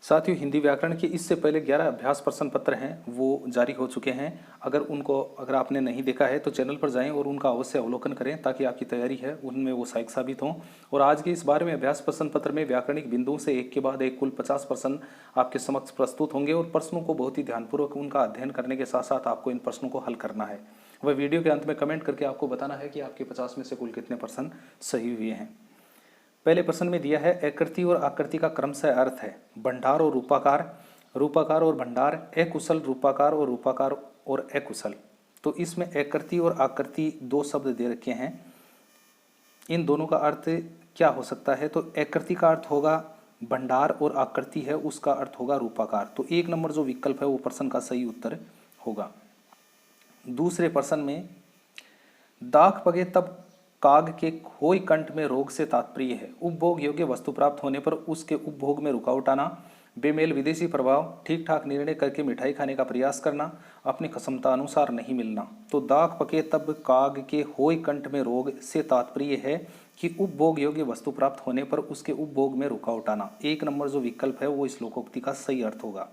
साथियों, हिंदी व्याकरण के इससे पहले 11 अभ्यास प्रश्न पत्र हैं वो जारी हो चुके हैं। अगर आपने नहीं देखा है तो चैनल पर जाएं और उनका अवश्य अवलोकन करें ताकि आपकी तैयारी है उनमें वो सहायक साबित हों। और आज के इस बारे में अभ्यास प्रश्न पत्र में व्याकरणिक बिंदुओं से एक के बाद एक कुल 50 प्रश्न आपके समक्ष प्रस्तुत होंगे और प्रश्नों को बहुत ही ध्यानपूर्वक उनका अध्ययन करने के साथ साथ आपको इन प्रश्नों को हल करना है। वह वीडियो के अंत में कमेंट करके आपको बताना है कि आपके 50 में से कुल कितने प्रश्न सही हुए हैं। पहले प्रश्न में दिया है आकृति और आकृति का क्रमशः अर्थ है भंडार और रूपाकार, रूपाकार और भंडार, अकुशल, रूपाकार और रूपाकार और अकुशल। तो इसमें आकृति और आकृति दो शब्द दे रखे हैं, इन दोनों का अर्थ क्या हो सकता है? तो आकृति का अर्थ होगा भंडार और आकृति है उसका अर्थ होगा रूपाकार। तो 1 नंबर जो विकल्प है वो प्रश्न का सही उत्तर होगा। दूसरे प्रश्न में दाख पगे तब काग के खोई कंठ में रोग से तात्पर्य है उपभोग योग्य वस्तु प्राप्त होने पर उसके उपभोग में रुकावट आना, बेमेल विदेशी प्रभाव, ठीक ठाक निर्णय करके मिठाई खाने का प्रयास करना, अपनी क्षमता अनुसार नहीं मिलना। तो दाख पके तब काग के होई कंठ में रोग से तात्पर्य है कि उपभोग योग्य वस्तु प्राप्त होने पर उसके उपभोग में रुकावट आना। 1 नंबर जो विकल्प है वो इस लोकोक्ति का सही अर्थ होगा।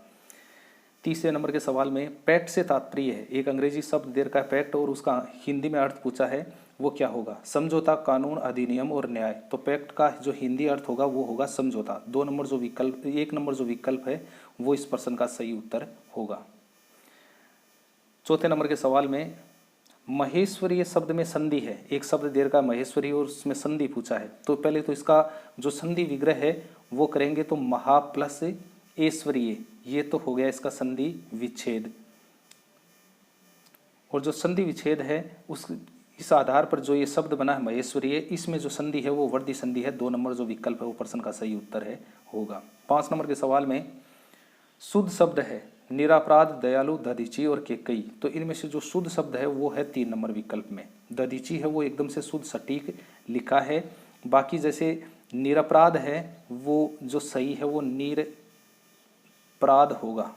तीसरे नंबर के सवाल में पैक्ट से तात्पर्य है, एक अंग्रेजी शब्द दे रखा है पैक्ट और उसका हिंदी में अर्थ पूछा है, वो क्या होगा? समझौता, कानून, अधिनियम और न्याय। तो पैक्ट का जो हिंदी अर्थ होगा वो होगा समझौता। 1 नंबर जो विकल्प है वो इस प्रश्न का सही उत्तर होगा। चौथे नंबर के सवाल में महेश्वरीय शब्द में संधि है, एक शब्द दे रखा है महेश्वरी और उसमें संधि पूछा है। तो पहले तो इसका जो संधि विग्रह है वो करेंगे, तो महा प्लस ऐश्वर्य, ये तो हो गया इसका संधि विच्छेद। और जो संधि विच्छेद है इस आधार पर जो ये शब्द बना है महेश्वरीय, इसमें जो संधि है वो वर्दी संधि है। 2 नंबर जो विकल्प है वो प्रश्न का सही उत्तर है होगा। 5 नंबर के सवाल में शुद्ध शब्द है निरापराध, दयालु, दधीची और केकई। तो इनमें से जो शुद्ध शब्द है वो है 3 नंबर विकल्प में। दधीची है वो एकदम से शुद्ध सटीक लिखा है, बाकी जैसे निरपराध है वो जो सही है वो निरपराध होगा,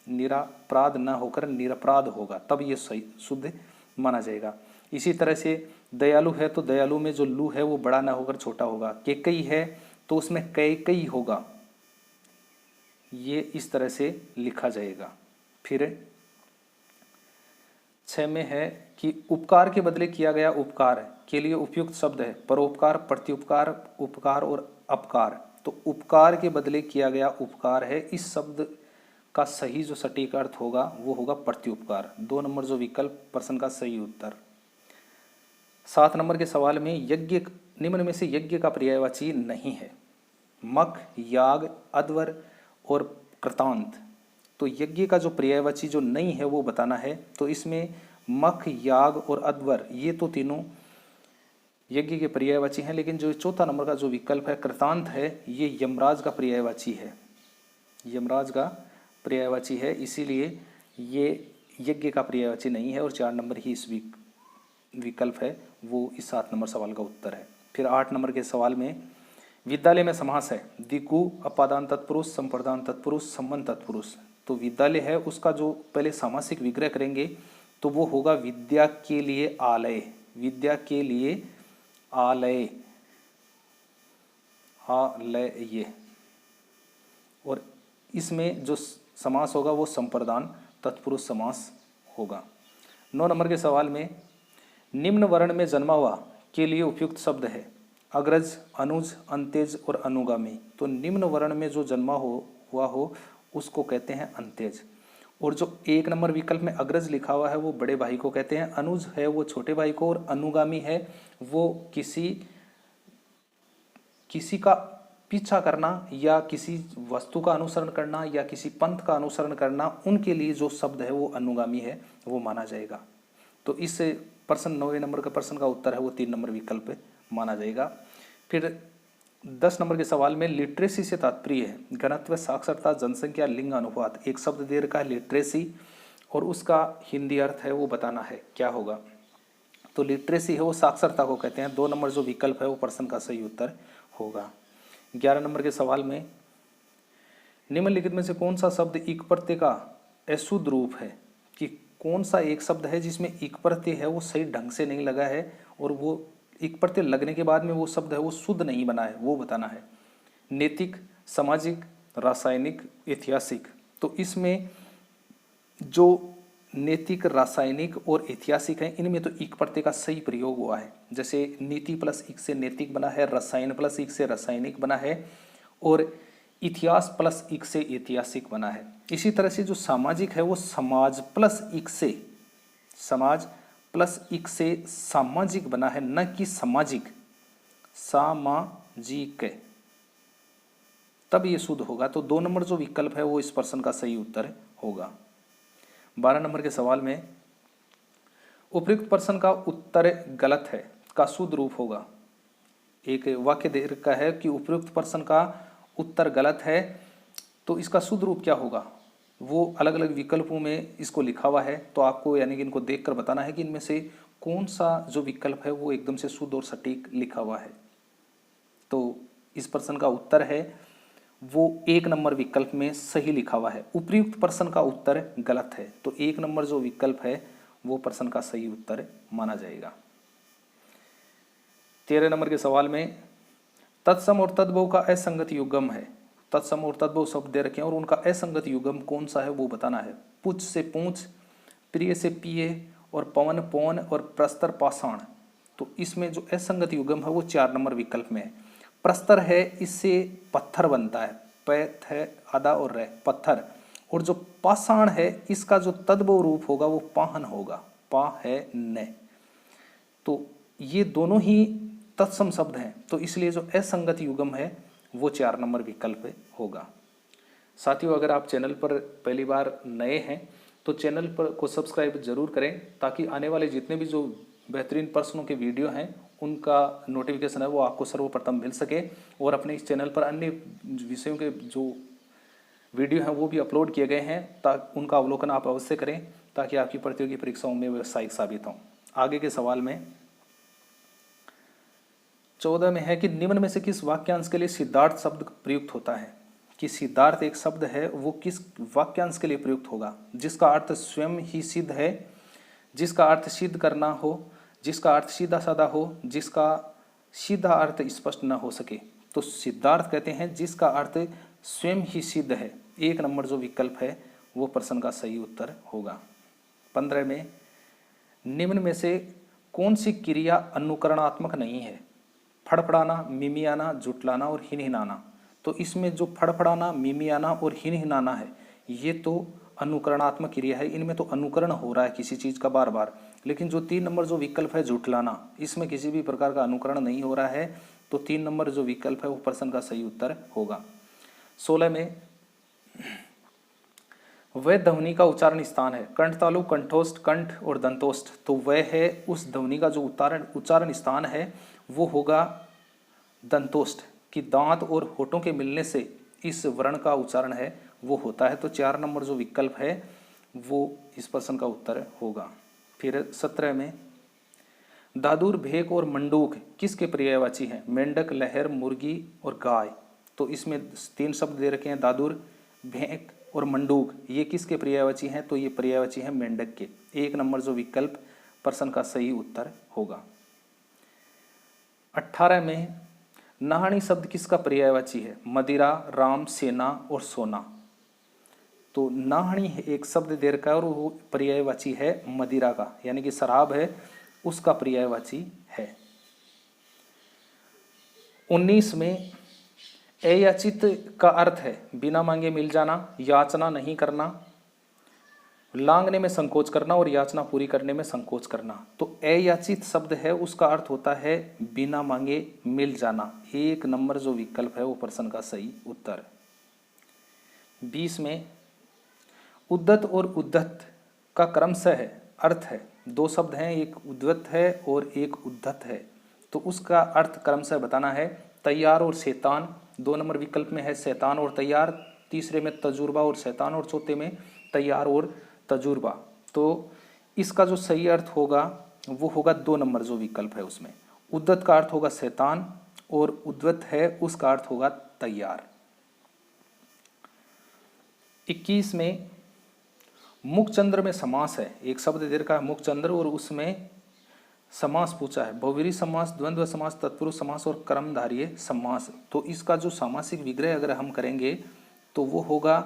निरापराध न होकर निरपराध होगा, तब ये सही शुद्ध माना जाएगा। इसी तरह से दयालु है तो दयालु में जो लू है वो बड़ा ना होकर छोटा होगा। केकई है तो उसमें कैकई होगा, ये इस तरह से लिखा जाएगा। फिर 6 में है कि उपकार के बदले किया गया उपकार के लिए उपयुक्त शब्द है परोपकार, प्रत्युपकार, उपकार और अपकार। तो उपकार के बदले किया गया उपकार है, इस शब्द का सही जो सटीक अर्थ होगा वो होगा प्रत्युपकार। 2 नंबर जो विकल्प प्रश्न का सही उत्तर। 7 नंबर के सवाल में यज्ञ निम्न में से यज्ञ का पर्यायवाची नहीं है मख, याग, अध्वर और कृतांत। तो यज्ञ का जो पर्यायवाची जो नहीं है वो बताना है। तो इसमें मख, याग और अध्वर ये तो तीनों यज्ञ के पर्यायवाची हैं, लेकिन जो 4था नंबर का जो विकल्प है कृतांत है ये यमराज का पर्यायवाची है, यमराज का पर्यायवाची है, इसीलिए ये यज्ञ का पर्यायवाची नहीं है और 4 नंबर ही इस विकल्प है वो इस 7 नंबर सवाल का उत्तर है। फिर 8 नंबर के सवाल में विद्यालय में समास है दिकु, अपादान तत्पुरुष, संप्रदान तत्पुरुष, संबंध तत्पुरुष। तो विद्यालय है उसका जो पहले सामासिक विग्रह करेंगे तो वो होगा विद्या के लिए आलय, विद्या के लिए आलय, आलय ये। और इसमें जो समास होगा वो संप्रदान तत्पुरुष समास होगा। 9 नंबर के सवाल में निम्न वर्ण में जन्मा हुआ के लिए उपयुक्त शब्द है अग्रज, अनुज, अंत्यज और अनुगामी। तो निम्न वर्ण में जो जन्मा हुआ हो उसको कहते हैं अंत्यज। और जो 1 नंबर विकल्प में अग्रज लिखा हुआ है वो बड़े भाई को कहते हैं, अनुज है वो छोटे भाई को, और अनुगामी है वो किसी का पीछा करना या किसी वस्तु का अनुसरण करना या किसी पंथ का अनुसरण करना, उनके लिए जो शब्द है वो अनुगामी है वो माना जाएगा। तो इस प्रश्न 9वें नंबर का प्रश्न का उत्तर है वो 3 नंबर विकल्प माना जाएगा। फिर 10 नंबर के सवाल में लिटरेसी से तात्पर्य है घनत्व, साक्षरता, जनसंख्या, लिंग अनुपात। एक शब्द दे रखा है लिटरेसी और उसका हिंदी अर्थ है वो बताना है, क्या होगा? तो लिटरेसी है वो साक्षरता को कहते हैं। 2 नंबर जो विकल्प है वो प्रश्न का सही उत्तर होगा। 11 नंबर के सवाल में निम्नलिखित में से कौन सा शब्द इक प्रत्यय का अशुद्ध रूप है, कि कौन सा एक शब्द है जिसमें इक प्रत्यय है वो सही ढंग से नहीं लगा है और वो इक प्रत्यय लगने के बाद में वो शब्द है वो शुद्ध नहीं बना है, वो बताना है। नैतिक, सामाजिक, रासायनिक, ऐतिहासिक। तो इसमें जो नैतिक, रासायनिक और ऐतिहासिक है, इनमें तो इक प्रत्यय का सही प्रयोग हुआ है। जैसे नीति प्लस इक से नैतिक बना है, रसायन प्लस इक से रासायनिक बना है, और इतिहास प्लस इक से ऐतिहासिक बना है। इसी तरह से जो सामाजिक है वो समाज प्लस इक से, समाज प्लस इक से सामाजिक बना है, न कि सामाजिक, सामाजिक, तब ये शुद्ध होगा। तो 2 नंबर जो विकल्प है वो इस प्रश्न का सही उत्तर होगा। 12 नंबर के सवाल में उपयुक्त प्रश्न का उत्तर गलत है का शुद्ध रूप होगा। एक वाक्य दे रखा है कि उपयुक्त प्रश्न का उत्तर गलत है, तो इसका शुद्ध रूप क्या होगा, वो अलग अलग विकल्पों में इसको लिखा हुआ है। तो आपको यानी कि इनको देखकर बताना है कि इनमें से कौन सा जो विकल्प है वो एकदम से शुद्ध और सटीक लिखा हुआ है। तो इस प्रश्न का उत्तर है वो 1 नंबर विकल्प में सही लिखा हुआ है। उपयुक्त प्रश्न का उत्तर गलत है, तो 1 नंबर जो विकल्प है वो प्रश्न का सही उत्तर माना जाएगा। 13 नंबर के सवाल में तत्सम और तद्भव का असंगत युग्म है। तत्सम और तद्भव शब्द दे रखे हैं और उनका असंगत युग्म कौन सा है वो बताना है। पुच्छ से पूंछ, प्रिय से पिए, और पवन पौन, और प्रस्तर पाषाण। तो इसमें जो असंगत युग्म है वो 4 नंबर विकल्प में है। प्रस्तर है, इससे पत्थर बनता है, पैथ है आधा और रह, पत्थर। और जो पाषाण है इसका जो तद्भव रूप होगा वो पाहन होगा, पा है न। तो ये दोनों ही तत्सम शब्द हैं, तो इसलिए जो असंगत युग्म है वो 4 नंबर विकल्प होगा। साथियों, अगर आप चैनल पर पहली बार नए हैं तो चैनल पर को सब्सक्राइब जरूर करें, ताकि आने वाले जितने भी जो बेहतरीन प्रश्नों के वीडियो हैं उनका नोटिफिकेशन है वो आपको सर्वप्रथम मिल सके। और अपने इस चैनल पर अन्य विषयों के जो वीडियो हैं वो भी अपलोड किए गए हैं, ताकि उनका अवलोकन आप अवश्य करें, ताकि आपकी प्रतियोगी परीक्षाओं में व्यावसायिक साबित हों। आगे के सवाल में 14 में है कि निम्न में से किस वाक्यांश के लिए सिद्धार्थ शब्द प्रयुक्त होता है। कि सिद्धार्थ एक शब्द है वो किस वाक्यांश के लिए प्रयुक्त होगा, जिसका अर्थ स्वयं ही सिद्ध है, जिसका अर्थ सिद्ध करना हो, जिसका अर्थ सीधा साधा हो, जिसका सीधा अर्थ स्पष्ट न हो सके। तो सिद्धार्थ कहते हैं जिसका अर्थ स्वयं ही सिद्ध है। 1 नंबर जो विकल्प है वो प्रश्न का सही उत्तर होगा। 15 में निम्न में से कौन सी क्रिया अनुकरणात्मक नहीं है। फड़फड़ाना, मिमियाना, जुटलाना और हिनहिनाना। तो इसमें जो फड़फड़ाना, मिमियाना और हिनहिनाना है ये तो अनुकरणात्मक क्रिया है, इनमें तो अनुकरण हो रहा है किसी चीज़ का बार बार। लेकिन जो 3 नंबर जो विकल्प है जुटलाना, इसमें किसी भी प्रकार का अनुकरण नहीं हो रहा है, तो 3 नंबर जो विकल्प है वो प्रश्न का सही उत्तर होगा। 16 में वह ध्वनि का उच्चारण स्थान है। कंठ तालु, कंठोष्ठ, कंठ और दंतोष्ठ। तो वह है उस ध्वनि का जो उच्चारण स्थान है वो होगा दंतोष्ठ, कि दांत और होठों के मिलने से इस वर्ण का उच्चारण है वो होता है। तो 4 नंबर जो विकल्प है वो इस प्रश्न का उत्तर होगा। फिर 17 में दादुर, भेक और मंडूक किसके पर्यायवाची हैं। मेंढक, लहर, मुर्गी और गाय। तो इसमें 3 शब्द दे रखे हैं, दादुर, भेक और मंडूक। ये किसके पर्यायवाची हैं, तो ये पर्यायवाची हैं मेंढक के। 1 नंबर जो विकल्प प्रश्न का सही उत्तर होगा। 18 में नाहणी शब्द किसका पर्यायवाची है। मदिरा, राम, सेना और सोना। तो नाहणी एक शब्द दे रखा है और वो पर्यायवाची है मदिरा का, यानी कि शराब है उसका पर्यायवाची है। 19 में अयाचित का अर्थ है बिना मांगे मिल जाना, याचना नहीं करना, लांगने में संकोच करना और याचना पूरी करने में संकोच करना। तो अयाचित शब्द है उसका अर्थ होता है बिना मांगे मिल जाना। 1 नंबर जो विकल्प है वो प्रश्न का सही उत्तर। 20 में उद्दत और उद्धत का क्रमशः अर्थ है। 2 शब्द हैं, एक उद्वत है और एक उद्धत है। तो उसका अर्थ क्रमशः बताना है। तैयार और शैतान 2 नंबर विकल्प में है शैतान और तैयार, तीसरे में तजुर्बा और शैतान और चौथे में तैयार और तजुर्बा। तो इसका जो सही अर्थ होगा वो होगा 2 नंबर जो विकल्प है उसमें। उद्दत का अर्थ होगा शैतान और उद्वत है उसका अर्थ होगा तैयार। 21 में मुखचंद्र में समास है। एक शब्द दे रखा है मुखचंद्र और उसमें समास पूछा है। बहुव्रीहि समास, द्वंद्व समास, तत्पुरुष समास और कर्मधारय समास। तो इसका जो सामासिक विग्रह अगर हम करेंगे तो वो होगा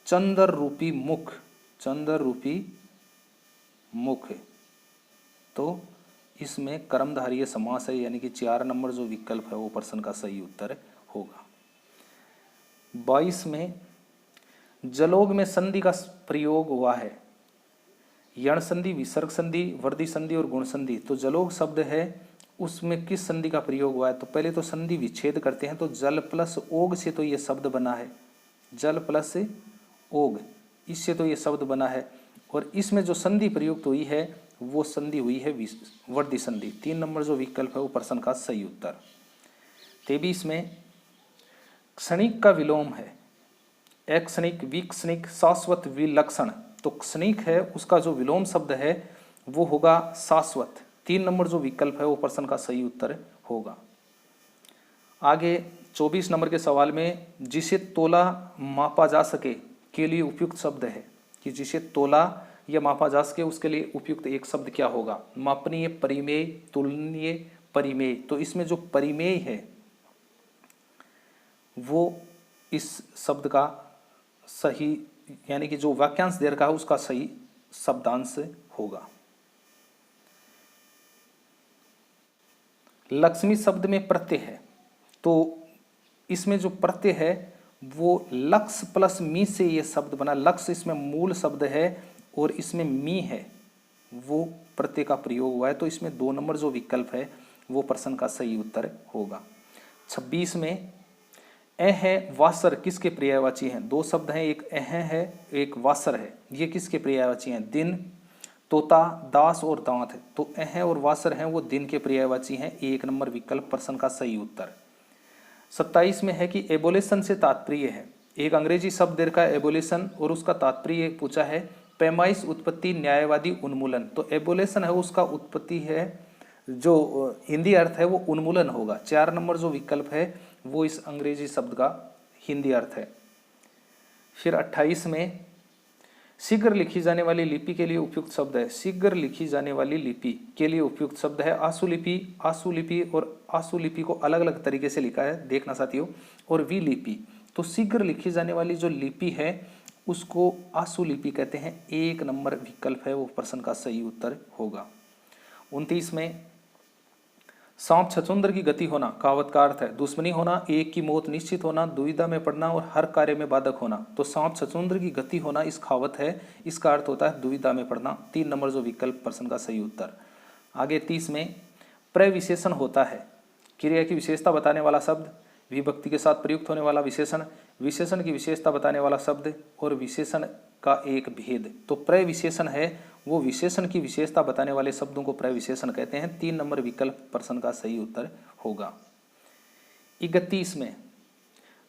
चंद्र रूपी मुख, चंद्र रूपी मुख। तो इसमें कर्मधारय समास है, यानी कि 4 नंबर जो विकल्प है वो प्रश्न का सही उत्तर होगा। 22 में जलोग में संधि का प्रयोग हुआ है, यण संधि, विसर्ग संधि, वर्धी संधि और गुण संधि। तो जलोग शब्द है उसमें किस संधि का प्रयोग हुआ है? तो पहले तो संधि विच्छेद करते हैं, तो जल प्लस ओग से तो ये शब्द बना है, जल प्लस ओग, इससे तो ये शब्द बना है। और इसमें जो संधि प्रयुक्त हुई है वो संधि हुई है वर्धी संधि। 3 नंबर जो विकल्प है वो प्रश्न का सही उत्तर। 23 में क्षणिक का विलोम है, अक्षणिक, विक्षणिक, शाश्वत, विलक्षण। तो क्षणिक है उसका जो विलोम शब्द है वो होगा शाश्वत। 3 नंबर जो विकल्प है वो प्रश्न का सही उत्तर होगा। आगे 24 नंबर के सवाल में जिसे तोला मापा जा सके के लिए उपयुक्त शब्द है, कि जिसे तोला या मापा जा सके उसके लिए उपयुक्त एक शब्द क्या होगा? मापनीय, परिमेय, तुलनीय, परिमेय। तो इसमें जो परिमेय है वो इस शब्द का सही, यानी कि जो वाक्यांश दे रखा है उसका सही शब्दांश होगा। लक्ष्मी शब्द में प्रत्यय है, तो इसमें जो प्रत्यय है वो लक्ष प्लस मी से ये शब्द बना। लक्ष्य इसमें मूल शब्द है और इसमें मी है, वो प्रत्यय का प्रयोग हुआ है। तो इसमें 2 नंबर जो विकल्प है वो प्रश्न का सही उत्तर होगा। 26 में अ है वासर किसके पर्यायवाची हैं? 2 शब्द हैं, एक अह है एक वासर है। ये किसके पर्यायवाची हैं? दिन, तोता, दास और दांत। तो अह और वासर हैं वो दिन के पर्यायवाची हैं। 1 नंबर विकल्प प्रश्न का सही उत्तर। 27 में है कि एबोलेशन से तात्पर्य है, एक अंग्रेजी शब्द दे रखा है एबोलेशन और उसका तात्पर्य पूछा है पैमाइश, उत्पत्ति, न्यायवादी, उन्मूलन। तो एबोलेशन है उसका उत्पत्ति है, जो हिंदी अर्थ है वो उन्मूलन होगा। 4 नंबर जो विकल्प है वो इस अंग्रेजी शब्द का हिंदी अर्थ है। फिर 28 में शीघ्र लिखी जाने वाली लिपि के लिए उपयुक्त शब्द है, शीघ्र लिखी जाने वाली लिपि के लिए उपयुक्त शब्द है आशुलिपि। आशुलिपि और आशुलिपि को अलग अलग तरीके से लिखा है, देखना साथियों। और विलिपि, तो शीघ्र लिखी जाने वाली जो लिपि है उसको आशुलिपि कहते हैं। 1 नंबर विकल्प है वो प्रश्न का सही उत्तर होगा। 29 में सांप छछूंदर की गति होना, कहावत का अर्थ है दुश्मनी होना, एक की मौत निश्चित होना, दुविधा में पड़ना और हर कार्य में बाधक होना। तो सांप छछूंदर की गति होना इस कहावत है, इसका अर्थ होता है दुविधा में पड़ना। 3 नंबर जो विकल्प प्रश्न का सही उत्तर। आगे 30 में प्रविशेषण होता है, क्रिया की विशेषता बताने वाला शब्द, विभक्ति के साथ प्रयुक्त होने वाला विशेषण, विशेषण की विशेषता बताने वाला शब्द और विशेषण का एक भेद। तो प्रविशेषण है वो विशेषण की विशेषता बताने वाले शब्दों को प्रविशेषण कहते हैं। 3 नंबर विकल्प प्रश्न का सही उत्तर होगा। 31 में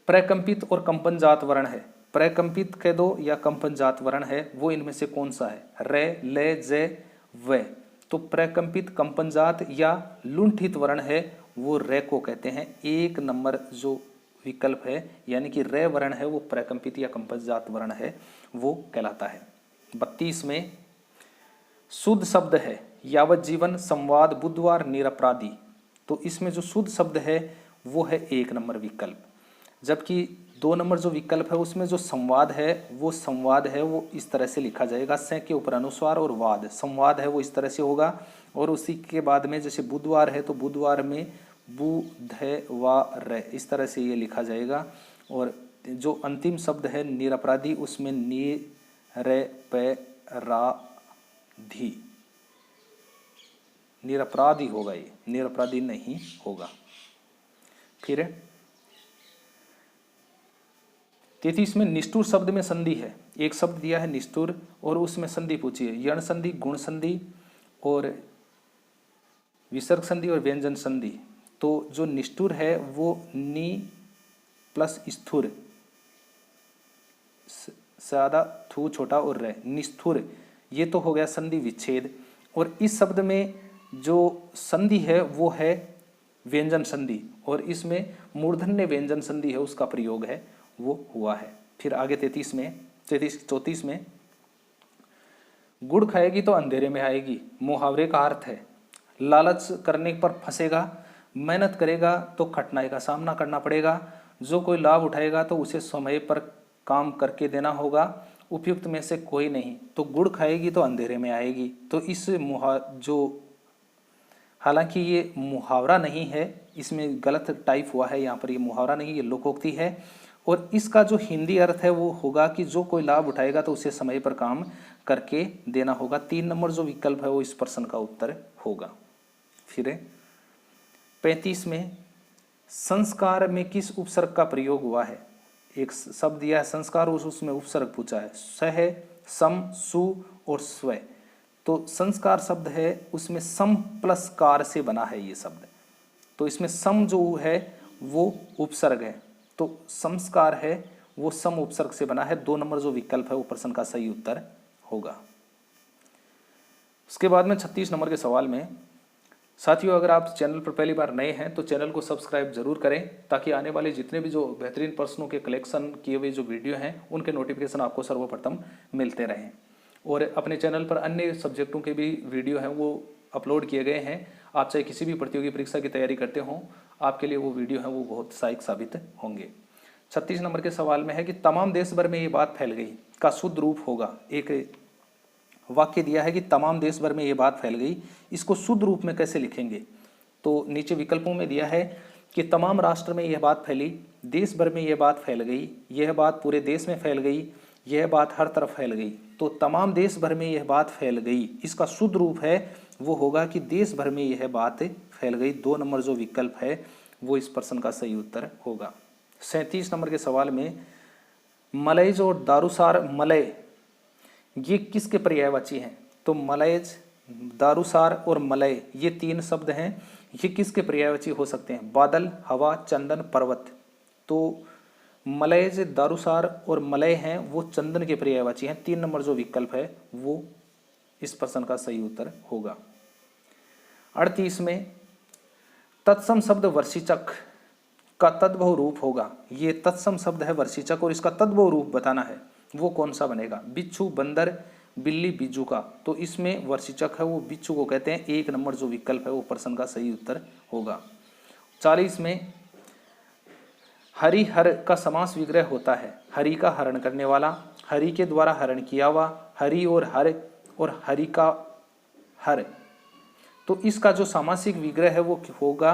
प्रकंपित और कंपनजात वर्ण है, प्रकंपित कह दो या कंपनजात वर्ण है, वो इनमें से कौन सा है? रे, ले, जे, वे। तो प्रकंपित, कंपनजात या लुंठित वर्ण है वो रे को कहते हैं। 1 नंबर जो विकल्प है यानी कि रे वर्ण है वो प्रकंपित या कंपनजात वर्ण है वो कहलाता है। 32 में शुद्ध शब्द है यावत जीवन, संवाद, बुधवार, निरपराधी। तो इसमें जो शुद्ध शब्द है वो है 1 नंबर विकल्प, जबकि 2 नंबर जो विकल्प है उसमें जो संवाद है वो इस तरह से लिखा जाएगा, से के ऊपर अनुस्वार और वाद। संवाद है वो इस तरह से होगा और उसी के बाद में जैसे बुधवार है तो बुधवार में बुधवार इस तरह से ये लिखा जाएगा। और जो अंतिम शब्द है निरपराधी उसमें निरपराधी होगा, ये निरपराधी नहीं होगा। फिर 33 में निष्ठुर शब्द में संधि है, एक शब्द दिया है निष्ठुर और उसमें संधि पूछी है, यण संधि, गुण संधि और विसर्ग संधि और व्यंजन संधि। तो जो निष्ठुर है वो नि प्लस स्थुर, ज्यादा थू छोटा और रे, निष्ठुर, ये तो हो गया संधि विच्छेद। और इस शब्द में जो संधि है वो है व्यंजन संधि और इसमें मूर्धन्य व्यंजन संधि है उसका प्रयोग है वो हुआ है। फिर आगे 34 में गुड़ खाएगी तो अंधेरे में आएगी, मुहावरे का अर्थ है लालच करने पर फंसेगा, मेहनत करेगा तो कठिनाई का सामना करना पड़ेगा, जो कोई लाभ उठाएगा तो उसे समय पर काम करके देना होगा, उपयुक्त में से कोई नहीं, तो गुड़ खाएगी तो अंधेरे में आएगी। तो इस हालांकि ये मुहावरा नहीं है, इसमें गलत टाइप हुआ है, यहाँ पर ये मुहावरा नहीं, ये लोकोक्ति है। और इसका जो हिंदी अर्थ है वो होगा कि जो कोई लाभ उठाएगा तो उसे समय पर काम करके देना होगा। 3 नंबर जो विकल्प है वो इस प्रश्न का उत्तर होगा। फिर 35 में संस्कार में किस उपसर्ग का प्रयोग हुआ है? एक शब्द दिया है संस्कार, उसमें उपसर्ग पूछा है, सह, सम, सु और स्व। तो संस्कार शब्द है उसमें सम प्लस कार से बना है ये शब्द, तो इसमें सम जो है वो उपसर्ग है, तो संस्कार है वो सम उपसर्ग से बना है। 2 नंबर जो विकल्प है वो प्रश्न का सही उत्तर होगा। उसके बाद में 36 नंबर के सवाल में, साथियों अगर आप चैनल पर पहली बार नए हैं तो चैनल को सब्सक्राइब जरूर करें, ताकि आने वाले जितने भी जो बेहतरीन प्रश्नों के कलेक्शन किए हुए जो वीडियो हैं उनके नोटिफिकेशन आपको सर्वप्रथम मिलते रहें। और अपने चैनल पर अन्य सब्जेक्टों के भी वीडियो हैं वो अपलोड किए गए हैं। आप चाहे किसी भी प्रतियोगी परीक्षा की तैयारी करते हों, आपके लिए वो वीडियो हैं वो बहुत सहायक साबित होंगे। 36 नंबर के सवाल में है कि तमाम देश भर में ये बात फैल गई का शुद्ध रूप होगा। एक वाक्य दिया है कि तमाम देश भर में ये बात फैल गई, इसको शुद्ध रूप में कैसे लिखेंगे? तो नीचे विकल्पों में दिया है कि तमाम राष्ट्र में यह बात फैली, देश भर में यह बात फैल गई, यह बात पूरे देश में फैल गई, यह बात हर तरफ फैल गई। तो तमाम देश भर में यह बात फैल गई, इसका शुद्ध रूप है वो होगा कि देश भर में यह बात फैल गई। 2 नंबर जो विकल्प है वो इस प्रश्न का सही उत्तर होगा। 37 नंबर के सवाल में मलयज और दारूसार, मलय ये किसके पर्यायवाची हैं? तो मलयज, दारूसार और मलय ये 3 शब्द हैं, ये किसके पर्यायवाची हो सकते हैं? बादल, हवा, चंदन, पर्वत। तो मलयज, दारूसार और मलय हैं वो चंदन के पर्यायवाची हैं। 3 नंबर जो विकल्प है वो इस प्रश्न का सही उत्तर होगा। 38 में तत्सम शब्द वर्षिचक का तद्भव रूप होगा। ये तत्सम शब्द है वर्षिचक और इसका तद्भव रूप बताना है, वो कौन सा बनेगा? बिच्छू, बंदर, बिल्ली, बिज्जू का। तो इसमें वर्षिचक है वो बिच्छू को कहते हैं। 1 नंबर जो विकल्प है वो प्रश्न का सही उत्तर होगा। 40 में हरि हर का समास विग्रह होता है। हरि का हरण करने वाला, हरि के द्वारा हरण किया हुआ, हरि और हर, और हरि का हर। तो इसका जो सामासिक विग्रह है वो होगा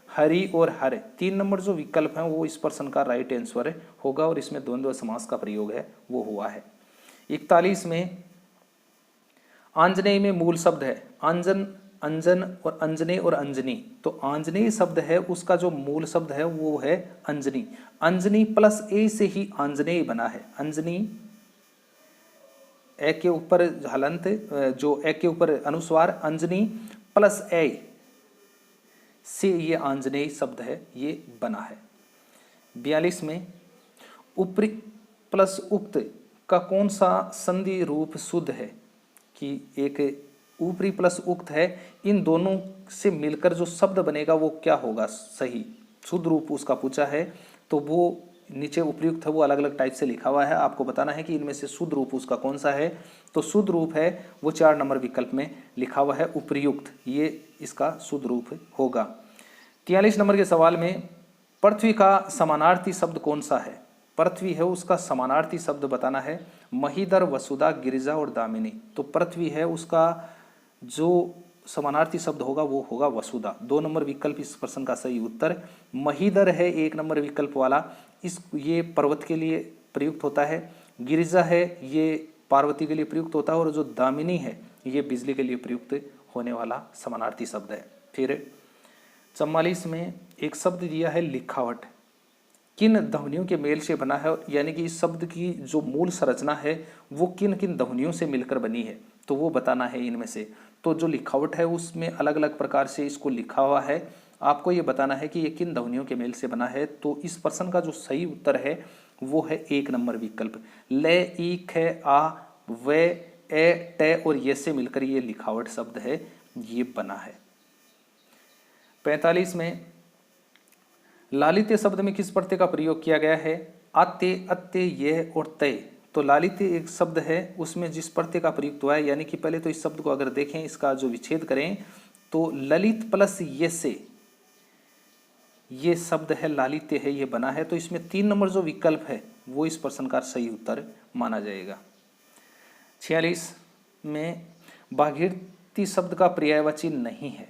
हरि और हर। 3 नंबर जो विकल्प है वो इस प्रश्न का राइट आंसर होगा और इसमें द्वंद्व समास का प्रयोग है वो हुआ है। 41 में आंजनेय में मूल शब्द है आंजन, अंजन और अंजने और अंजनी। तो आंजनेय शब्द है उसका जो मूल शब्द है वो है अंजनी। अंजनी प्लस ए से ही आंजनेय बना है। अंजनी ए के ऊपर हलंत, जो ए के ऊपर अनुस्वार, अंजनी प्लस ए से ये आंजनेय शब्द है ये बना है। 42 में उपरि प्लस उक्त का कौन सा संधि रूप शुद्ध है? कि एक ऊपरी प्लस उक्त है, इन दोनों से मिलकर जो शब्द बनेगा वो क्या होगा? सही शुद्ध रूप उसका पूछा है, तो वो नीचे उपयुक्त है वो अलग अलग टाइप से लिखा हुआ है, आपको बताना है कि इनमें से शुद्ध रूप उसका कौन सा है। तो शुद्ध रूप है वो 4 नंबर विकल्प में लिखा हुआ है उपयुक्त, ये इसका शुद्ध रूप होगा। 43 नंबर के सवाल में पृथ्वी का समानार्थी शब्द कौन सा है? पृथ्वी है उसका समानार्थी शब्द बताना है। महीधर, वसुधा, गिरिजा और दामिनी। तो पृथ्वी है उसका जो समानार्थी शब्द होगा वो होगा वसुधा। 2 नंबर विकल्प इस प्रश्न का सही उत्तर। महीधर है 1 नंबर विकल्प वाला, ये पर्वत के लिए प्रयुक्त होता है। गिरिजा है ये पार्वती के लिए प्रयुक्त होता है, और जो दामिनी है ये बिजली के लिए प्रयुक्त होने वाला समानार्थी शब्द है। फिर 44 में एक शब्द दिया है लिखावट, किन ध्वनियों के मेल से बना है? यानी कि इस शब्द की जो मूल संरचना है वो किन किन ध्वनियों से मिलकर बनी है, तो वो बताना है इनमें से। तो जो लिखावट है उसमें अलग अलग प्रकार से इसको लिखा हुआ है, आपको ये बताना है कि ये किन ध्वनियों के मेल से बना है। तो इस प्रश्न का जो सही उत्तर है वो है 1 नंबर विकल्प। ले, ई, ख, आ, वे, ए, टे और ये से मिलकर ये लिखावट शब्द है ये बना है। 45 में लालित्य शब्द में किस प्रत्यय का प्रयोग किया गया है? आते, अत्ते, यह और तय। तो लालित्य एक शब्द है उसमें जिस प्रत्यय का प्रयुक्त हुआ है, यानी कि पहले तो इस शब्द को अगर देखें इसका जो विच्छेद करें तो ललित प्लस ये से ये शब्द है लालित्य है ये बना है। तो इसमें 3 नंबर जो विकल्प है वो इस प्रश्न का सही उत्तर माना जाएगा। 46 में भागीरथी शब्द का पर्यायवाची नहीं है,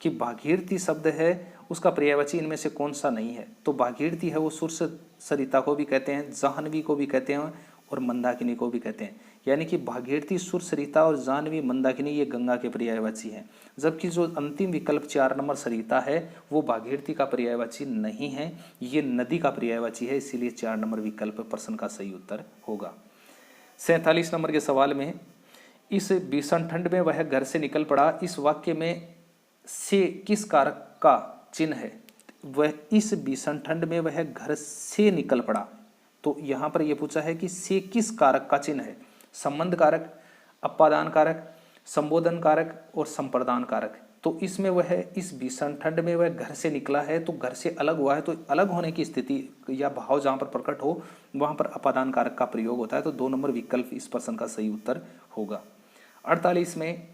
कि भागीरथी शब्द है उसका पर्यायवाची इनमें से कौन सा नहीं है। तो भागीरथी है वो सुरस सरिता को भी कहते हैं, जाह्नवी को भी कहते हैं और मंदाकिनी को भी कहते हैं। यानी कि भागीरथी, सुरस सरिता और जाह्नवी, मंदाकिनी ये गंगा के पर्यायवाची हैं, जबकि जो अंतिम विकल्प 4 नंबर सरिता है वो भागीरथी का पर्यायवाची नहीं है, ये नदी का पर्यायवाची है, इसीलिए 4 नंबर विकल्प प्रश्न का सही उत्तर होगा। 47 नंबर के सवाल में, इस भीषण ठंड में वह घर से निकल पड़ा, इस वाक्य में से किस कारक का चिन्ह है। वह इस भीषण ठंड में वह घर से निकल पड़ा, तो यहाँ पर यह पूछा है कि से किस कारक का चिन्ह है। संबंध कारक, अपादान कारक, संबोधन कारक और संप्रदान कारक। तो इसमें वह इस भीषण ठंड में वह घर से निकला है, तो घर से अलग हुआ है, तो अलग होने की स्थिति या भाव जहाँ पर प्रकट हो वहाँ पर अपादान कारक का प्रयोग होता है। तो 2 नंबर विकल्प इस प्रश्न का सही उत्तर होगा। 48 में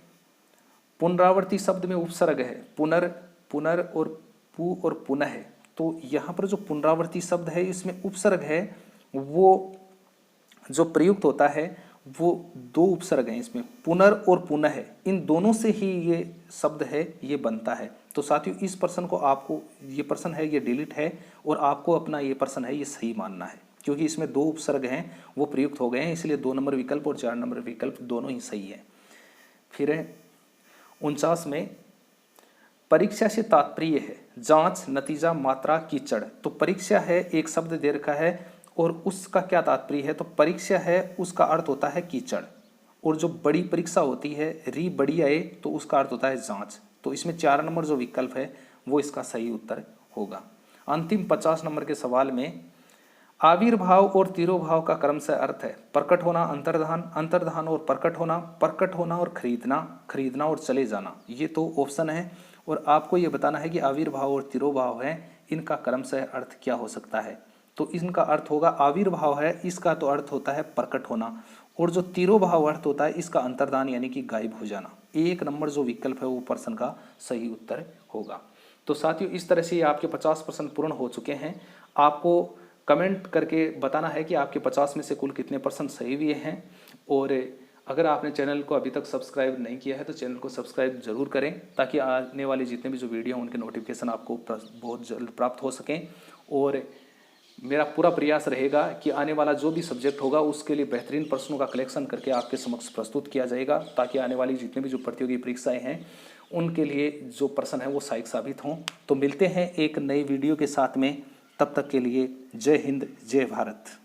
पुनरावर्ती शब्द में उपसर्ग है पुनर, पुनर और पु और पुनः है। तो यहाँ पर जो पुनरावर्ती शब्द है इसमें उपसर्ग है, वो जो प्रयुक्त होता है वो 2 उपसर्ग हैं इसमें, पुनर और पुनः है, इन दोनों से ही ये शब्द है ये बनता है। तो साथियों इस प्रश्न को आपको, ये प्रश्न है ये डिलीट है और आपको अपना ये प्रश्न है ये सही मानना है, क्योंकि इसमें 2 उपसर्ग हैं वो प्रयुक्त हो गए हैं, इसलिए 2 नंबर विकल्प और 4 नंबर विकल्प दोनों ही सही है। फिर है 49 में, परीक्षा से तात्पर्य है जांच, नतीजा, मात्रा, कीचड़। तो परीक्षा है एक शब्द दे रखा है और उसका क्या तात्पर्य है, तो परीक्षा है उसका अर्थ होता है कीचड़, और जो बड़ी परीक्षा होती है री बड़ी आए तो उसका अर्थ होता है जांच। तो इसमें 4 नंबर जो विकल्प है वो इसका सही उत्तर होगा। अंतिम 50 नंबर के सवाल में, आविर्भाव और तिरोभाव का क्रमशः अर्थ है प्रकट होना, अंतर्धान, अंतर्धान और प्रकट होना, प्रकट होना और खरीदना, खरीदना और चले जाना। ये तो ऑप्शन है और आपको ये बताना है कि आविर्भाव और तिरोभाव है इनका क्रमशः अर्थ क्या हो सकता है। तो इनका अर्थ होगा, आविर्भाव है इसका तो अर्थ होता है प्रकट होना, और जो तिरोभाव अर्थ होता है इसका अंतर्धान यानी कि गायब हो जाना। 1 नंबर जो विकल्प है वो प्रश्न का सही उत्तर होगा। तो साथियों इस तरह से आपके 50 प्रश्न पूर्ण हो चुके हैं। आपको कमेंट करके बताना है कि आपके 50 में से कुल कितने परसेंट सही हुए हैं, और अगर आपने चैनल को अभी तक सब्सक्राइब नहीं किया है तो चैनल को सब्सक्राइब जरूर करें, ताकि आने वाले जितने भी जो वीडियो हैं उनके नोटिफिकेशन आपको बहुत जल्द प्राप्त हो सकें। और मेरा पूरा प्रयास रहेगा कि आने वाला जो भी सब्जेक्ट होगा उसके लिए बेहतरीन प्रश्नों का कलेक्शन करके आपके समक्ष प्रस्तुत किया जाएगा, ताकि आने वाली जितने भी जो प्रतियोगी परीक्षाएं हैं उनके लिए जो प्रश्न है वो सहायक साबित हों। तो मिलते हैं एक नई वीडियो के साथ में, तब तक के लिए जय हिंद, जय भारत।